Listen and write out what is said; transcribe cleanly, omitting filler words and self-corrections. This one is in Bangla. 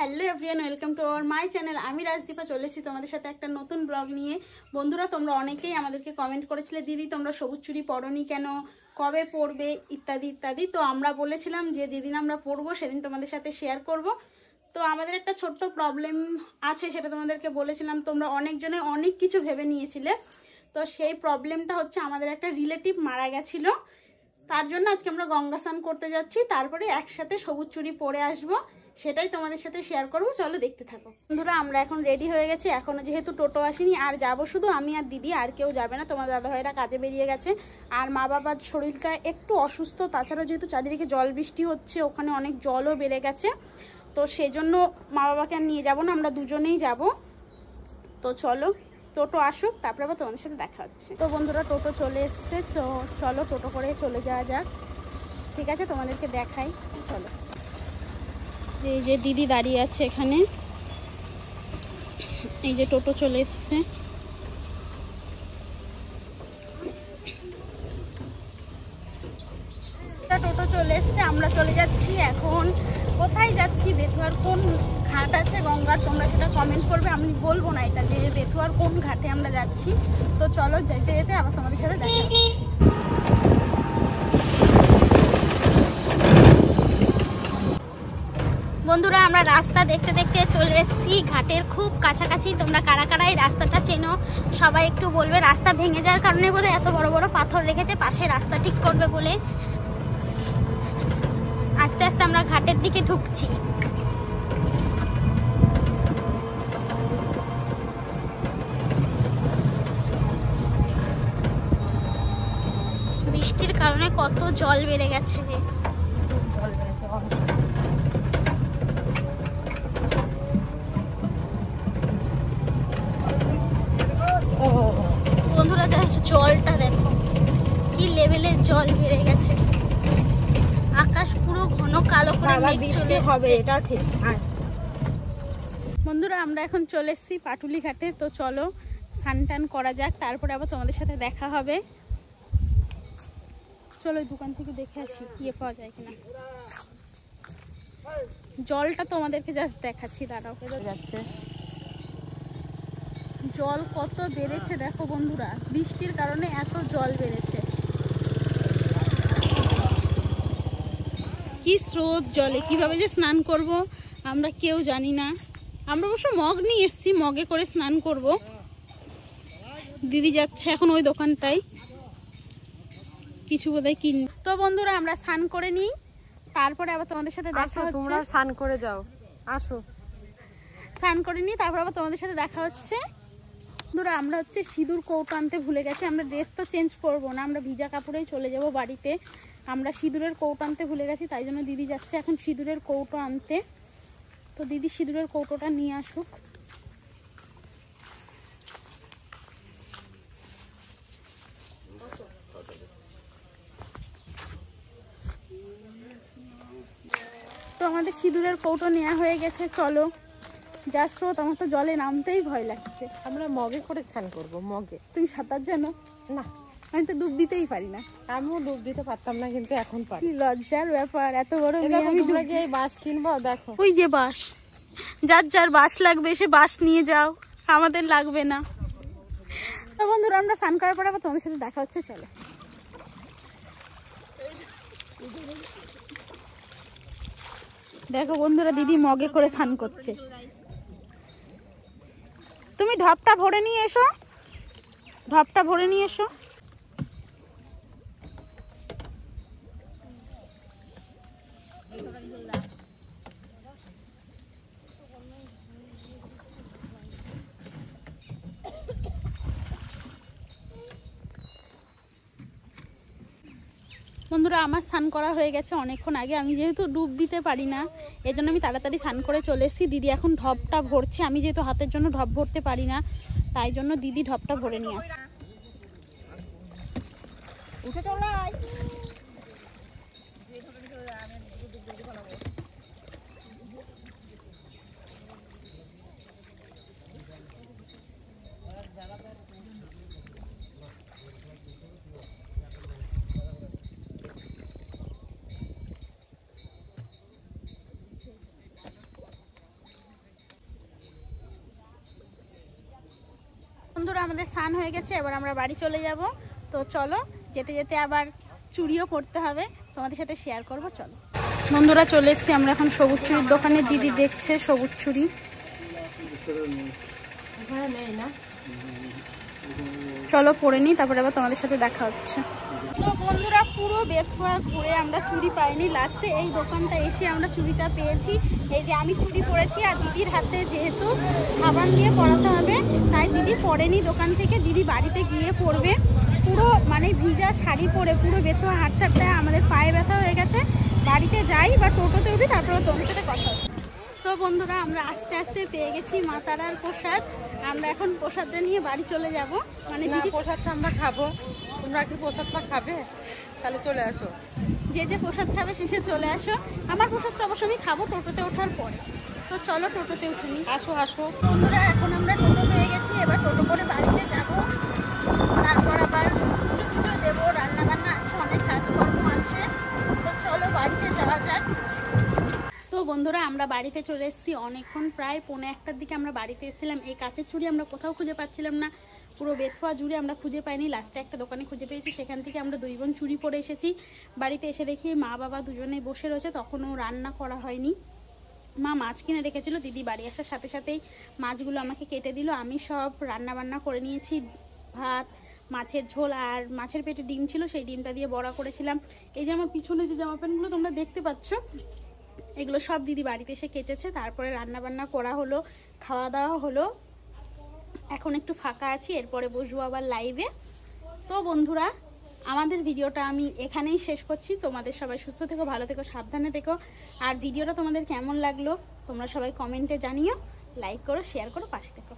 Hello everyone, welcome to our my channel. আমি রাজদীপা চলে এসেছি তোমাদের সাথে একটা নতুন ব্লগ নিয়ে। বন্ধুরা, তোমরা অনেকেই আমাদেরকে কমেন্ট করেছিলে, দিদি তোমরা সবুজ চুড়ি পরোনি কেন, কবে পরবে, ইত্যাদি ইত্যাদি। তো আমরা বলেছিলাম যে যেদিন আমরা পরবো সেদিন তোমাদের সাথে শেয়ার করব। তো আমাদের একটা ছোট্ট প্রবলেম আছে, সেটা তোমাদেরকে বলেছিলাম। তোমরা অনেকজনে অনেক কিছু ভেবে নিয়েছিলে। তো সেই প্রবলেমটা হচ্ছে আমাদের একটা রিলেটিভ মারা গেছিলো, তার জন্য আজকে আমরা গঙ্গা স্নান করতে যাচ্ছি, তারপরে একসাথে সবুজ চুড়ি পরে আসবো, সেটাই তোমাদের সাথে শেয়ার করবো। চলো দেখতে থাকো। বন্ধুরা, আমরা এখন রেডি হয়ে গেছি। এখনো যেহেতু টোটো আসেনি, আর যাবো শুধু আমি আর দিদি, আর কেউ যাবে না। তোমার দাদাভাইরা কাজে বেরিয়ে গেছে, আর মা বাবার শরীরটা একটু অসুস্থ। তাছাড়া যেহেতু চারিদিকে জল বৃষ্টি হচ্ছে, ওখানে অনেক জলও বেড়ে গেছে, তো সেজন্য মা বাবাকে আর নিয়ে যাবো না, আমরা দুজনেই যাব। তো চলো টোটো আসুক, তারপরে আবার তোমাদের সাথে দেখা হচ্ছে। তো বন্ধুরা, টোটো চলে এসছে, চলো টোটো করে চলে যাওয়া যাক। ঠিক আছে, তোমাদেরকে দেখাই, চলো। এই যে দিদি দাঁড়িয়ে আছে এখানে, এই যে টোটো চলে এসছে। টোটো চলে এসছে, আমরা চলে যাচ্ছি। এখন কোথায় যাচ্ছি, বেথুয়ার কোন ঘাট আছে গঙ্গার, তোমরা সেটা কমেন্ট করবে। আমি বলবো না এটা, যে বেথুয়ার কোন ঘাটে আমরা যাচ্ছি। তো চলো, যেতে যেতে আবার তোমাদের সাথে দেখা হচ্ছে। বন্ধুরা, আমরা রাস্তা দেখতে দেখতে চলে এসেছি ঘাটের খুব কাছাকাছি। তোমরা কারা কারা এই রাস্তাটা চেনো সবাই একটু বলবে। রাস্তা ভেঙে যাওয়ার কারণে বোধহয় এত বড় বড় পাথর রেখেছে, পাশে রাস্তা ঠিক করবে বলে। আস্তে আস্তে আমরা ঘাটের দিকে ঢুকছি। বৃষ্টির কারণে কত জল বেড়ে গেছে। বন্ধুরা, জাস্ট জলটা দেখো, কি লেভেলের জল বেড়ে গেছে। আকাশ পুরো ঘন কালো করে মেঘ চলে হবে, এটা ঠিক। বন্ধুরা, আমরা এখন চলে এসেছি পাটুলি ঘাটে। তো চলো স্নান টান করা যাক, তারপরে আবার তোমাদের সাথে দেখা হবে। চলো দোকান থেকে দেখে আসি কি পাওয়া যায় কিনা। জলটা তোমাদেরকে জাস্ট দেখাচ্ছি, দাঁড়াও। যাচ্ছে জল কত বেড়েছে দেখো বন্ধুরা, বৃষ্টির কারণে এত জল বেড়েছে। কি স্রোত জলে, কিভাবে যে স্নান করব আমরা কেউ জানি না। আমরা অবশ্য মগ নিয়ে এসেছি, মগে করে স্নান করব। দিদি যাচ্ছে এখন ওই দোকানটাই কিছু বোধহয় কিন। তো বন্ধুরা, আমরা স্নান করে নিই, তারপরে আবার তোমাদের সাথে দেখা হচ্ছে। তোমরা স্নান করে যাও, আসো। স্নান করে নিই, তারপর আবার তোমাদের সাথে দেখা হচ্ছে। বন্ধুরা, আমরা হচ্ছে সিঁদুর কৌটো আনতে ভুলে গেছি। আমরা ড্রেস তো চেঞ্জ করবো না, আমরা ভিজা কাপড়েই চলে যাব বাড়িতে। আমরা সিঁদুরের কৌটো আনতে ভুলে গেছি, তাই জন্য দিদি যাচ্ছে এখন সিঁদুরের কৌটো আনতে। তো দিদি সিঁদুরের কৌটোটা নিয়ে আসুক। তো আমাদের সিঁদুরের কৌটো নেওয়া হয়ে গেছে। চলো, যা স্রোত, আমার তো জলে নামতেই ভয় লাগছে। আমরা মগে করে স্নান করবো। মগে তুমি সাঁতার জানো? না, আমি তো ডুব দিতেই পারি না। আমিও ডুব দিতে পারতাম না, কিন্তু এখন পারি। কি লজ্জার ব্যাপার, এত বড় তোমরা কি এই বাঁশ কিনবো? দেখো ওই যে বাঁশ, যার যার বাঁশ লাগবে সে বাঁশ নিয়ে যাও, আমাদের লাগবে না। তো বন্ধুরা, আমরা স্নান করার পর আবার তোমাদের সাথে দেখা হচ্ছে। চলো। দেখো বন্ধুরা, দিদি মগে করে স্নান করছে। তুমি ঢপটা ভরে নিয়ে এসো, ঢপটা ভরে নিয়ে এসো। বন্ধুরা, আমার স্নান করা হয়ে গেছে অনেকক্ষণ আগে। আমি যেহেতু ডুব দিতে পারি না, এজন্য আমি তাড়াতাড়ি স্নান করে চলে এসেছি। দিদি এখন ঢপটা ভরছে। আমি যেহেতু হাতের জন্য ঢপ ভরতে পারি না, তাই জন্য দিদি ঢপটা ভরে নিয়ে আসে। বন্ধুরা আমাদের স্নান হয়ে গেছে, এবার আমরা বাড়ি চলে যাব। তো চলো, যেতে যেতে আবার চুড়িও পরতে হবে, তোমাদের সাথে শেয়ার করব। চলো বন্ধুরা, চলে এসেছি আমরা এখন সবুজ চুড়ির দোকানে। দিদি দেখছে সবুজ চুড়ি। চলো পরে নিই, তারপরে আবার তোমাদের সাথে দেখা হচ্ছে। তো বন্ধুরা, পুরো বেথুয়া ঘুরে আমরা চুড়ি পাইনি, লাস্টে এই দোকানটা এসে আমরা চুড়িটা পেয়েছি। এই যে আমি চুড়ি পরেছি, আর দিদির হাতে যেহেতু সাবান দিয়ে পরাতে হবে তাই দিদি পরেনি দোকান থেকে, দিদি বাড়িতে গিয়ে পরবে। পুরো মানে ভিজা শাড়ি পরে পুরো বেথুয়া হাঁটতে আমাদের পায়ে ব্যথা হয়ে গেছে। বাড়িতে যাই বা টোটোতে উঠি, তারপরে তোমার সাথে কথা হচ্ছে। তো বন্ধুরা, আমরা আস্তে আস্তে পেয়ে গেছি মা তারার প্রসাদ। আমরা এখন প্রসাদটা নিয়ে বাড়ি চলে যাব। মানে দিদি প্রসাদটা আমরা খাবো, তোমরা কি প্রসাদটা খাবে? তাহলে চলে আসো, যে যে প্রসাদ খাবে শেষে চলে আসো। আমার প্রসাদটা অবশ্য আমি খাবো টোটোতে ওঠার পরে। তো চলো টোটোতে উঠে নিই। আসো আসো। বন্ধুরা, এখন আমরা টোটো পেয়ে গেছি, এবার টোটো করে বাড়িতে যাব। তারপর আবার পুজো দেবো, রান্না বান্না আছে, অনেক কাজকর্ম আছে। তো চলো বাড়িতে যাওয়া যাক। তো বন্ধুরা, আমরা বাড়িতে চলে এসেছি অনেকক্ষণ, প্রায় 1:45টার দিকে আমরা বাড়িতে এসেছিলাম। এই কাচের চুড়ি আমরা কোথাও খুঁজে পাচ্ছিলাম না, পুরো বেথুয়া জুড়ে আমরা খুঁজে পাইনি। লাস্টে একটা দোকানে খুঁজে পেয়েছি, সেখান থেকে আমরা 2 বোন চুড়ি পরে এসেছি। বাড়িতে এসে দেখি মা বাবা দুজনে বসে রয়েছে, তখনও রান্না করা হয়নি। মা মাছ কিনে রেখেছিল, দিদি বাড়ি আসার সাথে সাথেই মাছগুলো আমাকে কেটে দিল। আমি সব রান্না বান্না করে নিয়েছি, ভাত, মাছের ঝোল, আর মাছের পেটে ডিম ছিল, সেই ডিমটা দিয়ে বড়া করেছিলাম। এই যে আমার পিছনে যে জামা প্যান্টগুলো তোমরা দেখতে পাচ্ছ, এগুলো সব দিদি বাড়িতে এসে কেচেছে। তারপরে রান্না বান্না করা হলো, খাওয়া দাওয়া হলো। এখন একটু ফাঁকা আছি, এরপরে বসবো আবার লাইভে। তো বন্ধুরা, আমাদের ভিডিওটা আমি এখানেই শেষ করছি। তোমাদের সবাই সুস্থ থেকো, ভালো থেকো, সাবধানে থেকো। আর ভিডিওটা তোমাদের কেমন লাগলো তোমরা সবাই কমেন্টে জানিও, লাইক করো, শেয়ার করো, পাশে থেকো।